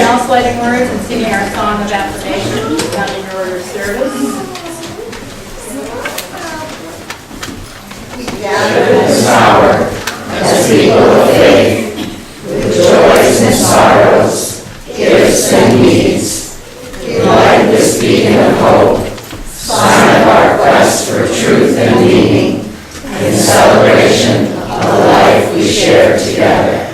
all sweating words and singing our song of affirmation found in your order of service. Gather this hour as people of faith, with joys and sorrows, gifts and needs. Light this beacon of hope, sign of our quest for truth and meaning, in celebration of the life we share together.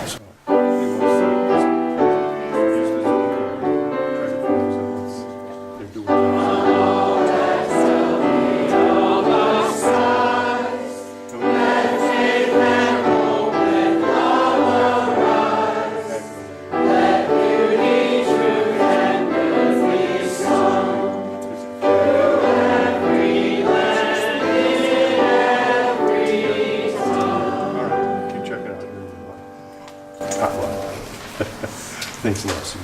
Thanks a lot, Sue.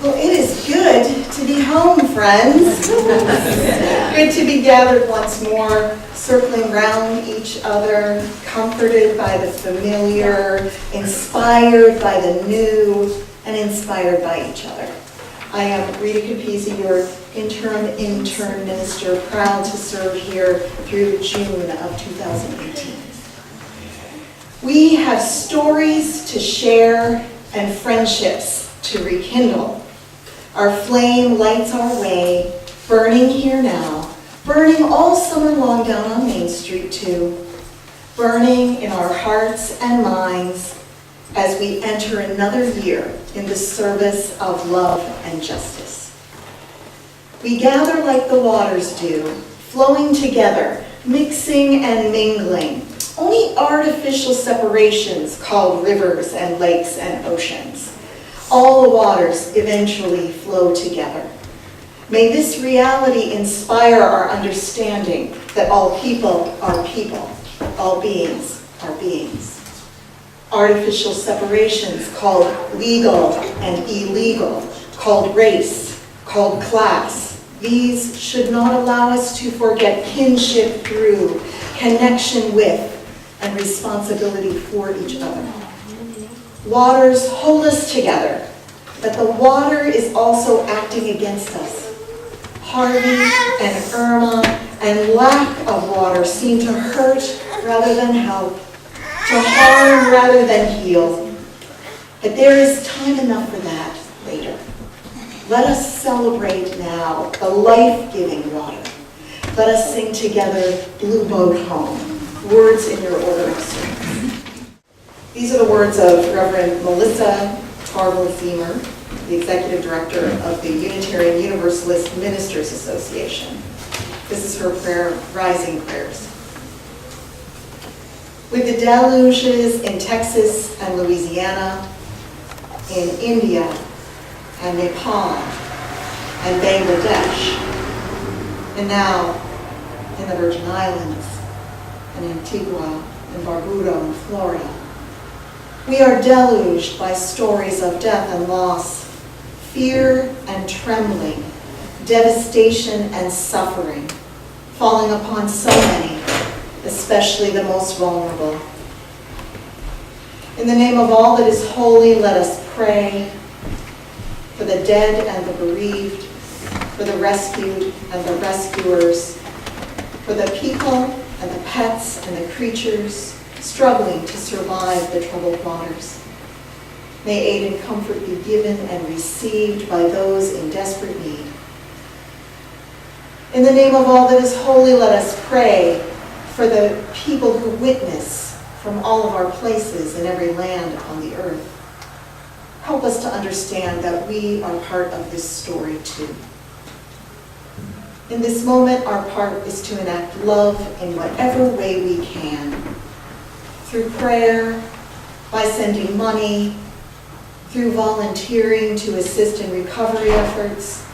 Well, it is good to be home, friends. Good to be gathered once more, circling round each other, comforted by the familiar, inspired by the new, and inspired by each other. I am Rita Capezzi, your intern minister, proud to serve here through June of 2018. We have stories to share and friendships to rekindle. Our flame lights our way, burning here now, burning all summer long down on Main Street too, burning in our hearts and minds as we enter another year in the service of love and justice. We gather like the waters do, flowing together, mixing and mingling, only artificial separations called rivers and lakes and oceans. All the waters eventually flow together. May this reality inspire our understanding that all people are people, all beings are beings. Artificial separations called legal and illegal, called race, called class, these should not allow us to forget kinship through, connection with, and responsibility for each other. Waters hold us together, but the water is also acting against us. Harvey and Irma and lack of water seem to hurt rather than help, to harm rather than heal. But there is time enough for that later. Let us celebrate now the life-giving water. Let us sing together Blue Boat Home. Words in your order of service. These are the words of Reverend Melissa Tarver-Femer, the Executive Director of the Unitarian Universalist Ministers Association. This is her prayer, Rising Prayers. With the deluges in Texas and Louisiana, in India and Nepal and Bangladesh, and now in the Virgin Islands, and Antigua and Barbuda and Florida. We are deluged by stories of death and loss, fear and trembling, devastation and suffering, falling upon so many, especially the most vulnerable. In the name of all that is holy, let us pray for the dead and the bereaved, for the rescued and the rescuers, for the people and the pets and the creatures struggling to survive the troubled waters. May aid and comfort be given and received by those in desperate need. In the name of all that is holy, let us pray for the people who witness from all of our places in every land on the earth. Help us to understand that we are part of this story too. In this moment, our part is to enact love in whatever way we can. Through prayer, by sending money, through volunteering to assist in recovery efforts,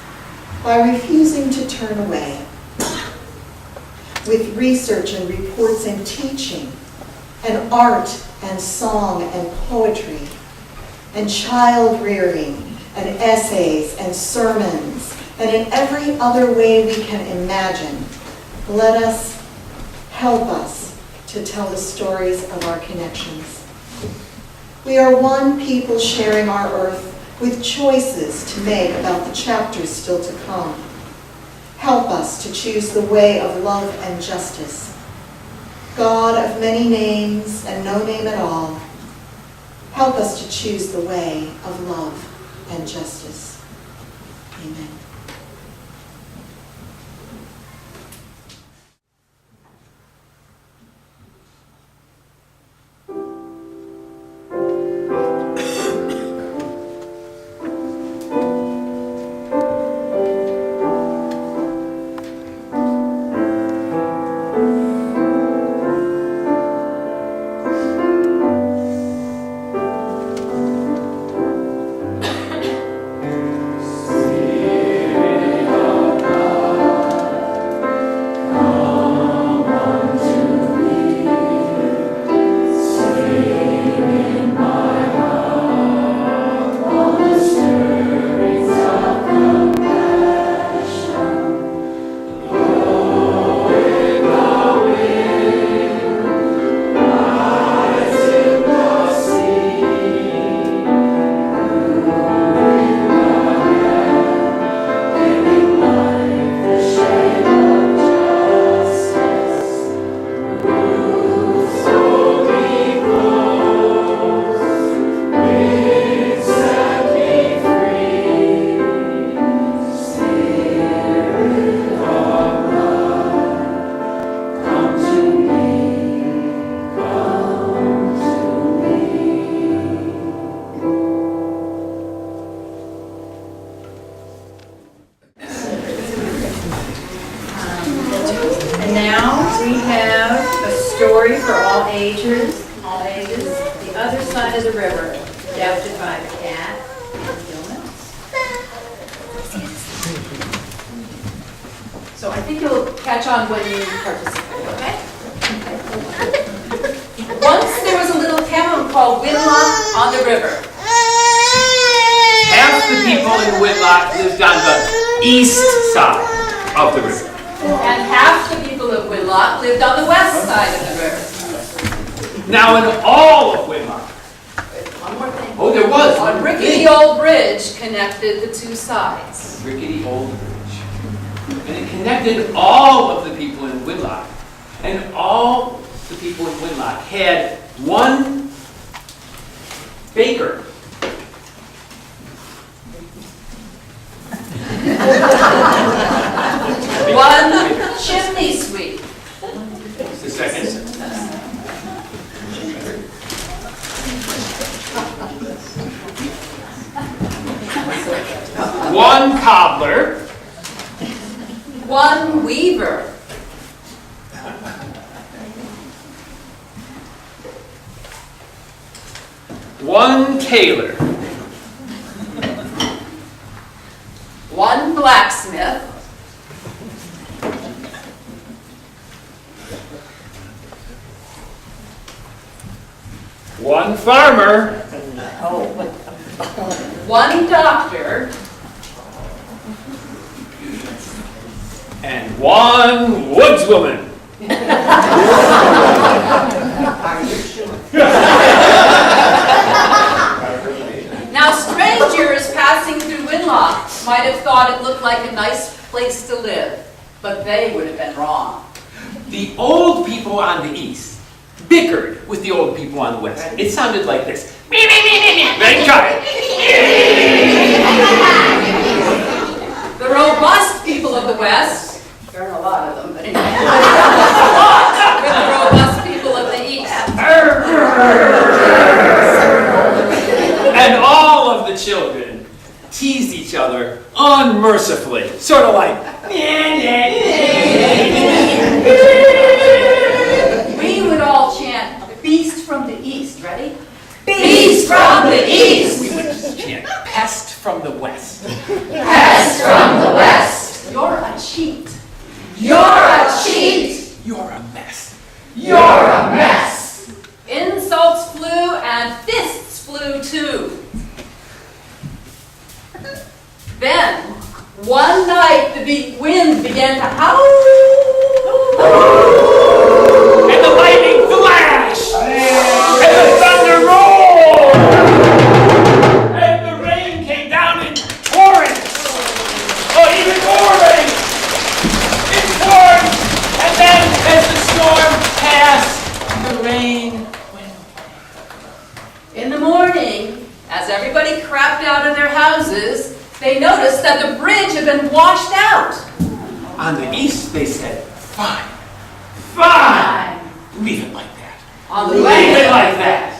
by refusing to turn away, with research and reports and teaching, and art and song and poetry, and child rearing, and essays and sermons, and in every other way we can imagine. Let us help us to tell the stories of our connections. We are one people sharing our earth, with choices to make about the chapters still to come. Help us to choose the way of love and justice. God of many names and no name at all, help us to choose the way of love and justice. Amen. The Other Side of the River, adapted by Cat. So I think you'll catch on when you participate, okay? Once there was a little town called Whitlock on the river. Half the people in Whitlock lived on the east side of the river. And half the people of Whitlock lived on the west side of the river. Now in all of Whitlock, One more thing. oh, there was A rickety old bridge connected the two sides. rickety old bridge. And it connected all of the people in Whitlock. And all the people in Whitlock had one baker. One chimney sweep. Just a second. One cobbler. One weaver. One tailor. One blacksmith. One farmer. One doctor. And one woodswoman. Now strangers passing through Whitlock might have thought it looked like a nice place to live, but they would have been wrong. The old people on the east bickered with the old people on the west. It sounded like this. Ready, try it. The robust people of the west, there are a lot of them, but anyway, with the robust people of the east. And all of the children teased each other unmercifully, sort of like, We would all chant, "Beast from the east," ready? Beast from the east, we would just chant, pest from the west. pest from the west. You're a cheat. You're a cheat. You're a mess. You're a mess. Insults flew and fists flew too. Then, one night, the wind began to howl. And the lightning flashed! And the thunder roared! And the rain came morning, as everybody crapped out of their houses, they noticed that the bridge had been washed out. On the east, they said, fine, fine. Leave it like that. On the Leave west, it like that.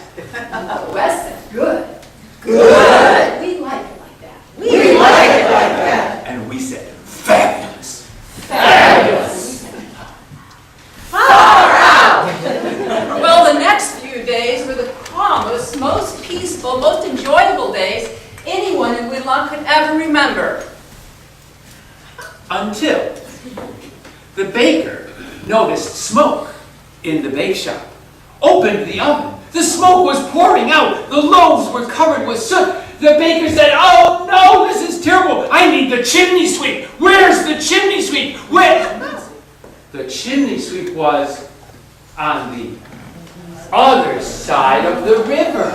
the west said, good. Good. We like it like that. We like it like that. And we said, fabulous. Fabulous. Well, the next few days were the calmest, most peaceful, most enjoyable days anyone in Whitlock could ever remember. Until the baker noticed smoke in the bake shop. Opened the oven. The smoke was pouring out. The loaves were covered with soot. The baker said, oh no, this is terrible. I need the chimney sweep. Where's the chimney sweep? Where? The chimney sweep was on the other side of the river.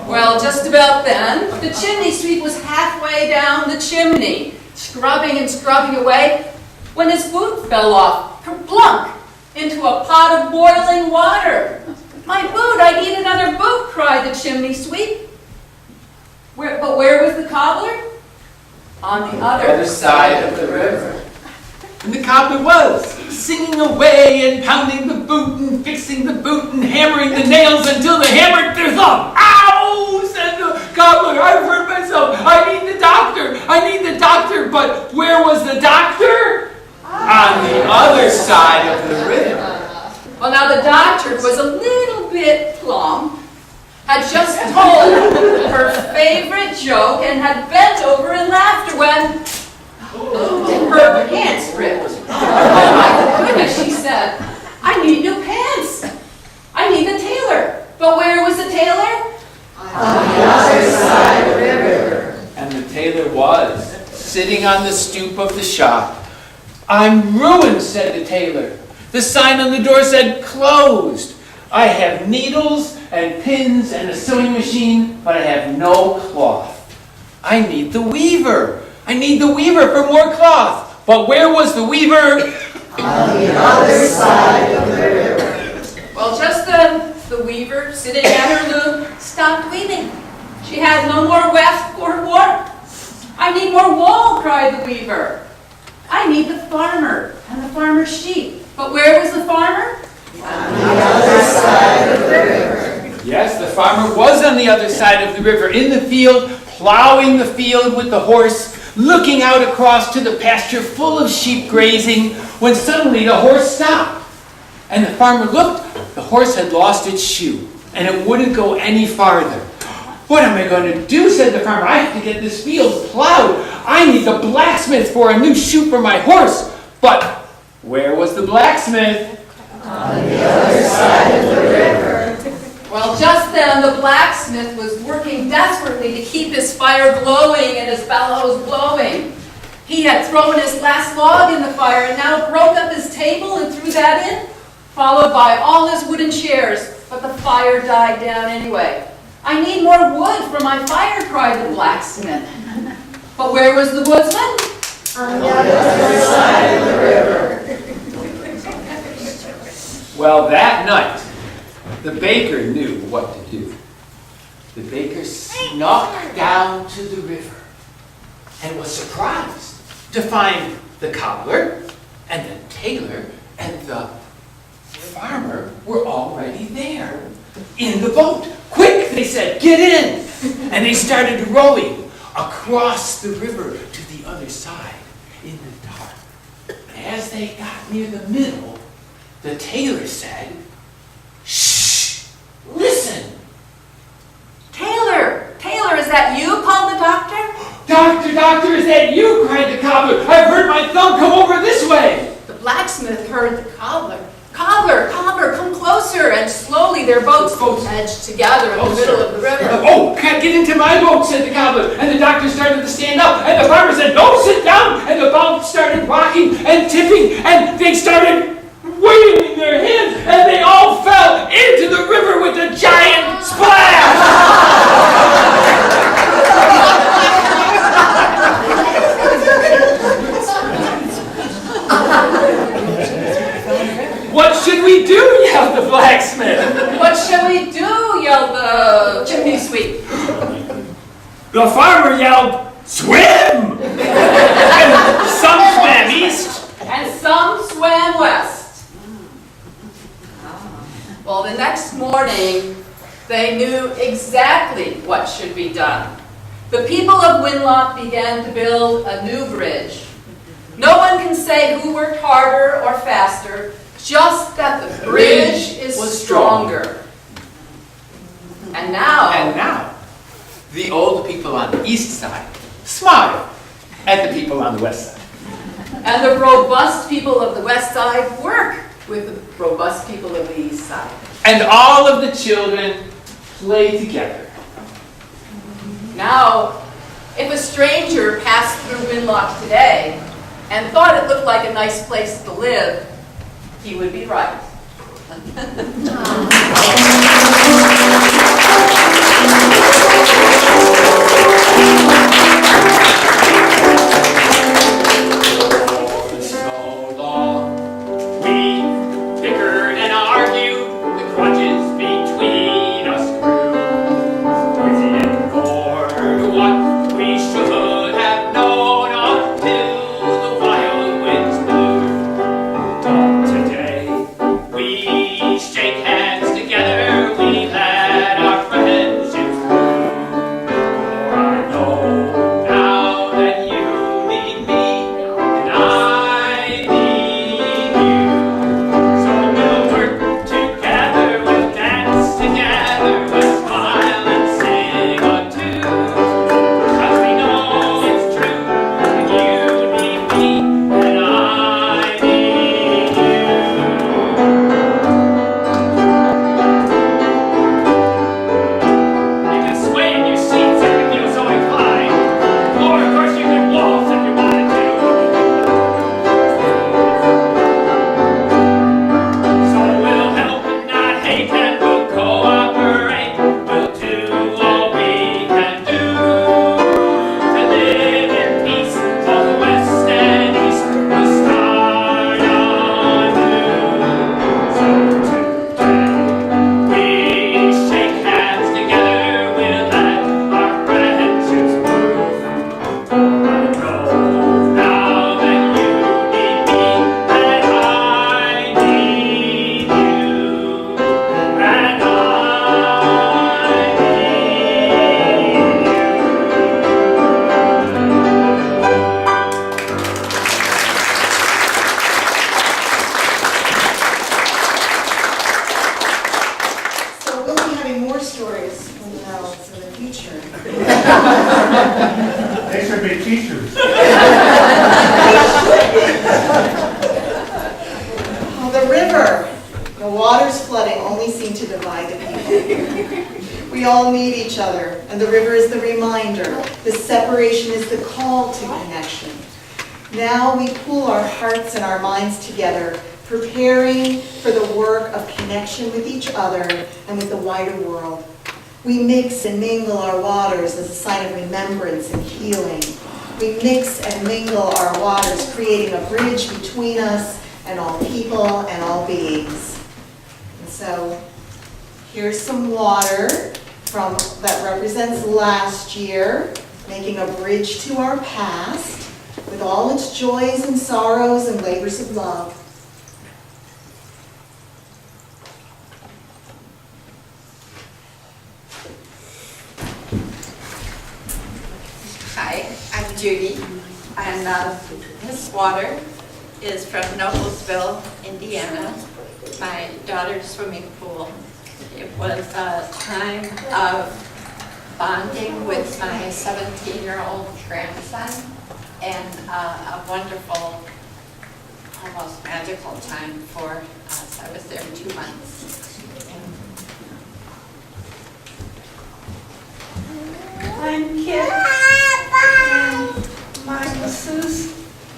Well, just about then, the chimney sweep was halfway down the chimney, scrubbing and scrubbing away, when his boot fell off, kerplunk, into a pot of boiling water. My boot, I need another boot, cried the chimney sweep. But where was the cobbler? On the other side of the river. And the cobbler was singing away and pounding the boot and fixing the boot and hammering the nails until they hammered their thumb. Ow! Said the cobbler, I've hurt myself. I need the doctor. I need the doctor. But where was the doctor? On the other side of the river. Well, now the doctor was a little bit plump, had just told her favorite joke and had bent over in laughter when her pants ripped. Oh my goodness, she said, I need new pants. I need the tailor. But where was the tailor? On the other side of the river. And the tailor was sitting on the stoop of the shop. I'm ruined, said the tailor. The sign on the door said, closed. I have needles and pins and a sewing machine, but I have no cloth. I need the weaver. I need the weaver for more cloth. But where was the weaver? On the other side of the river. Well, just then, the weaver, sitting at her loom, stopped weaving. She had no more weft for warp. I need more wool, cried the weaver. I need the farmer and the farmer's sheep. But where was the farmer? On the other side of the river. Yes, the farmer was on the other side of the river, in the field, plowing the field with the horse, looking out across to the pasture full of sheep grazing, when suddenly the horse stopped. And the farmer looked, the horse had lost its shoe, and it wouldn't go any farther. What am I going to do, said the farmer. I have to get this field plowed. I need the blacksmith for a new shoe for my horse. But where was the blacksmith? On the other side of the river. Well, just then, the blacksmith was working desperately to keep his fire glowing and his bellows blowing. He had thrown his last log in the fire and now broke up his table and threw that in, followed by all his wooden chairs, but the fire died down anyway. I need more wood for my fire, cried the blacksmith. But where was the woodsman? On the other side of the river. Well, that night, the baker knew what to do. The baker snuck down to the river and was surprised to find the cobbler and the tailor and the farmer were already there in the boat. Quick, they said, get in! And they started rowing across the river to the other side in the dark. As they got near the middle, the tailor said, shh, listen. Tailor, is that you? Called the doctor. Doctor, is that you? Cried the cobbler. I've heard my thumb. Come over this way. The blacksmith heard the cobbler. Cobbler, come closer. And slowly their boats edged together in the middle of the river. Oh, can't get into my boat, said the cobbler. And the doctor started to stand up. And the farmer said, no, sit down. And the boat started rocking and tipping. And they started waving their hands. And they all fell into the river with a giant splash. What should we do? Yelled the blacksmith. What shall we do? Yelled the chimney sweep. The farmer yelled, "Swim!" And some swam east. And some swam west. Well, the next morning, they knew exactly what should be done. The people of Winlock began to build a new bridge. No one can say who worked harder or faster, just that the bridge is stronger. And now, the old people on the east side smile at the people on the west side. and the robust people of the west side work with the robust people of the east side. And all of the children play together. Now, if a stranger passed through Winlock today and thought it looked like a nice place to live, he would be right. So long, we bickered and argued, the grudges between us grew. We ignored what we should have known until the wild winds blew. But today, we shake hands together, we let our friendships through. For I know now that you need me, and I need you. So we'll work together, we'll dance together, we'll smile and sing a tune. 'Cause we know it's true, that you need me, and I need you. You can sway in your seats if you feel so inclined. Or, of course, you can waltz if you wanted to. So we'll help and not hate, and we'll cooperate. We'll do all we can do to live in peace. All the west and east will start anew. So today, we shake hands together, we'll let our friendships move. I know now that you need me, and I need you, and I So we'll be having more stories from the Netherlands in the future. They should be teachers. Oh, the river. The waters flooding only seem to divide the people. We all need each other, and the river is the reminder. The separation is the call to connection. Now we pool our hearts and our minds together, preparing for the work of connection with each other and with the wider world. We mix and mingle our waters as a sign of remembrance and healing. We mix and mingle our waters, creating a bridge between us and all people and all beings. And so, here's some water that represents last year, making a bridge to our past with all its joys and sorrows and labors of love. Hi, I'm Judy, and this water is from Noblesville, Indiana, my daughter's swimming pool. It was a time of bonding with my 17-year-old grandson, and a wonderful, almost magical time for us. I was there 2 months. I'm Kit, and my masseuse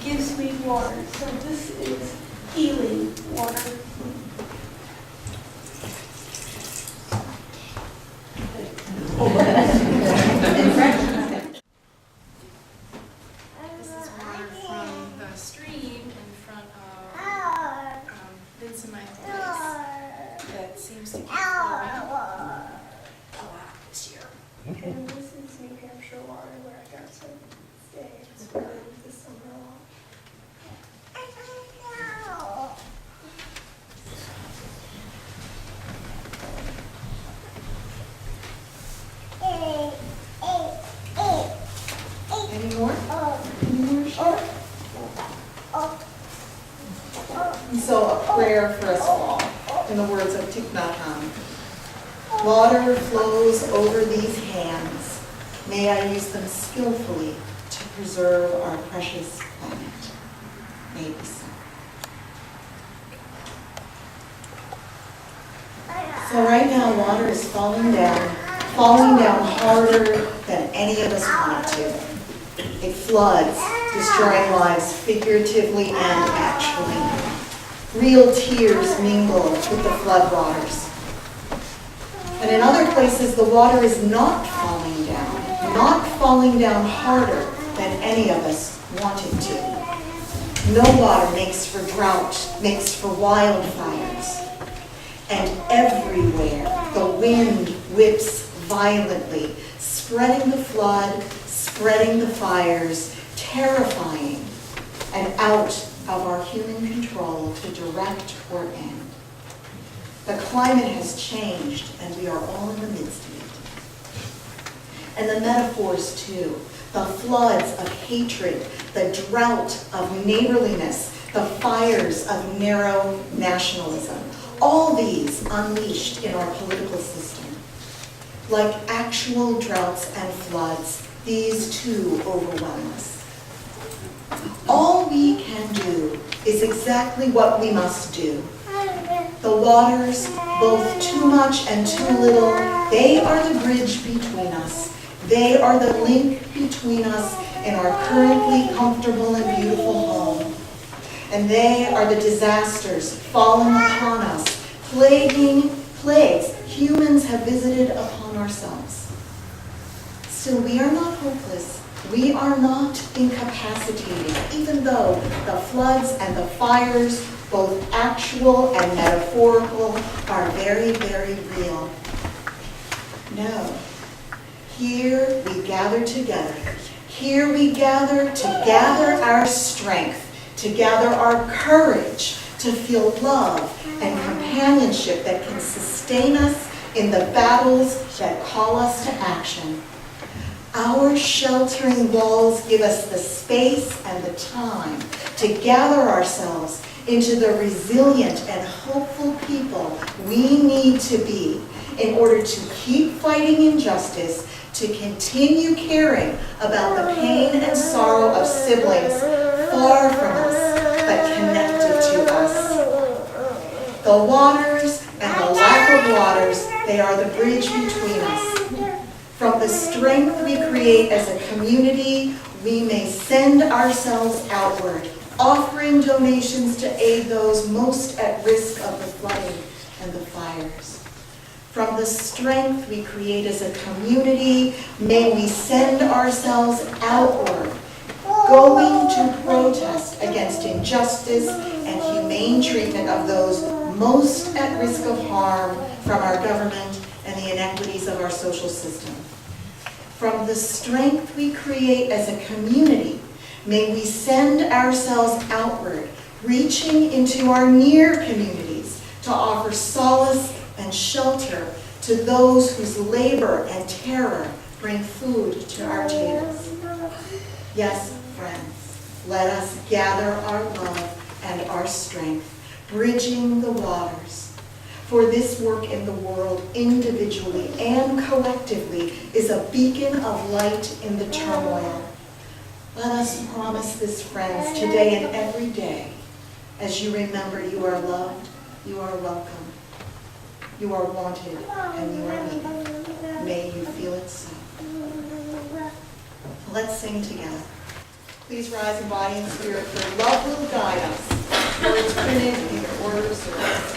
gives me water, so this is healing water. This is water from the stream in front of Vince and my place that seems to keep flowing a lot this year. And this is New Hampshire water where I got to stay and spend the summer off. Any more? Any more, Sheila? And so a prayer for us all, in the words of Thich Nhat Hanh. Water flows over these hands. May I use them skillfully to preserve our precious planet. May it be so. So right now, water is falling down harder than any of us want it to. It floods, destroying lives figuratively and actually. Real tears mingle with the flood waters. And in other places, the water is not falling down harder than any of us want it to. No water makes for drought, makes for wildfires. And everywhere, the wind whips violently, spreading the flood, spreading the fires, terrifying, and out of our human control to direct or end. The climate has changed, and we are all in the midst of it. And the metaphors too, the floods of hatred, the drought of neighborliness, the fires of narrow nationalism, all these unleashed in our political system. Like actual droughts and floods, these too overwhelm us. All we can do is exactly what we must do. The waters, both too much and too little, they are the bridge between us. They are the link between us and our currently comfortable and beautiful home. And they are the disasters falling upon us, plagues humans have visited upon ourselves. Still, we are not hopeless. We are not incapacitated, even though the floods and the fires, both actual and metaphorical, are very, very real. No. Here we gather together. Here we gather to gather our strength, to gather our courage, to feel love and companionship that can sustain us in the battles that call us to action. Our sheltering walls give us the space and the time to gather ourselves into the resilient and hopeful people we need to be in order to keep fighting injustice, to continue caring about the pain and sorrow of siblings far from us, but connected to us. The waters and the lack of waters, they are the bridge between us. From the strength we create as a community, we may send ourselves outward, offering donations to aid those most at risk of the flooding and the fires. From the strength we create as a community, may we send ourselves outward, going to protest against injustice and humane treatment of those most at risk of harm from our government and the inequities of our social system. From the strength we create as a community, may we send ourselves outward, reaching into our near communities to offer solace and shelter to those whose labor and terror bring food to our tables. Yes, friends, let us gather our love and our strength, bridging the waters. For this work in the world, individually and collectively, is a beacon of light in the turmoil. Let us promise this, friends, today and every day, as you remember you are loved, you are welcome, you are wanted, and you are needed. May you feel it so. Let's sing together. Please rise in body and spirit, for love will guide us. Words printed in your order of service.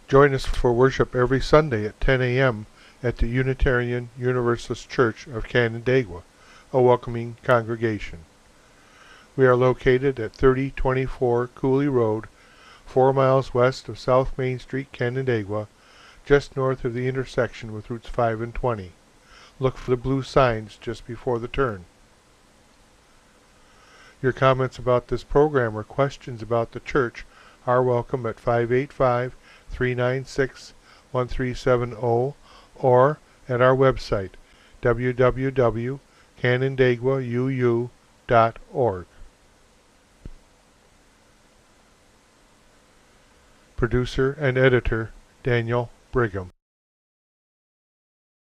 Join us for worship every Sunday at 10 a.m. at the Unitarian Universalist Church of Canandaigua, a welcoming congregation. We are located at 3024 Cooley Road, 4 miles west of South Main Street, Canandaigua, just north of the intersection with Routes 5 and 20. Look for the blue signs just before the turn. Your comments about this program or questions about the church are welcome at 585-396-1370 or at our website, www.canandaiguauu.org. Producer and editor, Daniel Brigham.